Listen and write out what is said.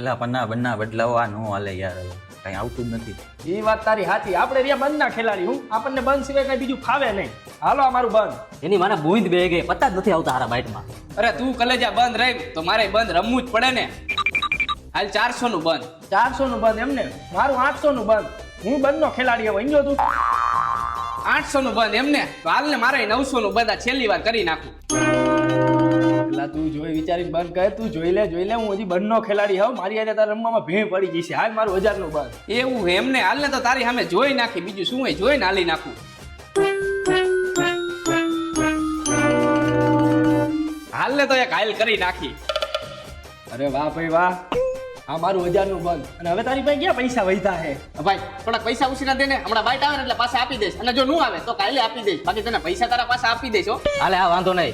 પેલા પન્ના બન્ના બદલાવા નો હાલે યાર, કઈ આવતું જ નથી. એ વાત તારી સાચી. આપણે રહ્યા બંધ ના ખેલાડી. હું આપણને બંધ સિવાય કઈ બીજું ફાવે નહીં. હાલો અમારું બંધ. એની મને બૂંદ બે ગઈ, પતા જ નથી આવતા હારા બાઇટમાં. અરે તું કલેજા બંધ રહી તો મારે બંધ રમવું જ પડે ને. હાલ 400 નું બંધ. 400 નું બંધ એમને? મારું 800 નું બંધ. હું બંધ નો ખેલાડી હવે સમજો તું. 800 નું બંધ એમને? તો હાલ ને મારે 900 નું બંધ આ છેલ્લી વાર કરી નાખું. પેલા તું જોઈ વિચારીને બંધ કરે. તું જોઈ લે હું હજી બંધ નો ખેલાડી હોઉં. મારી આજે તારા રમવામાં ભેં પડી ગઈ છે. હાલ મારું 1000 નું બંધ. એવું એમને? હાલ ને તો તારી સામે જોઈ નાખી, બીજું શું હોય જોઈને હાલી નાખું. હાલ ને તો એક હાલ કરી નાખી. અરે વાહ ભાઈ વાહ, આ મારું 1000 નું બંધ. અને હવે તારી પાસે ક્યાં પૈસા વધ્યા હે? ભાઈ થોડાક પૈસા ઉછીના દે ને, હમણાં બાઈટ આવે ને એટલે પાછા આપી દઈશ, અને જો નું આવે તો કાલે આપી દઈશ, બાકી તને પૈસા તારા પાછા આપી દઈશ હો. હાલે હા, વાંધો નહીં.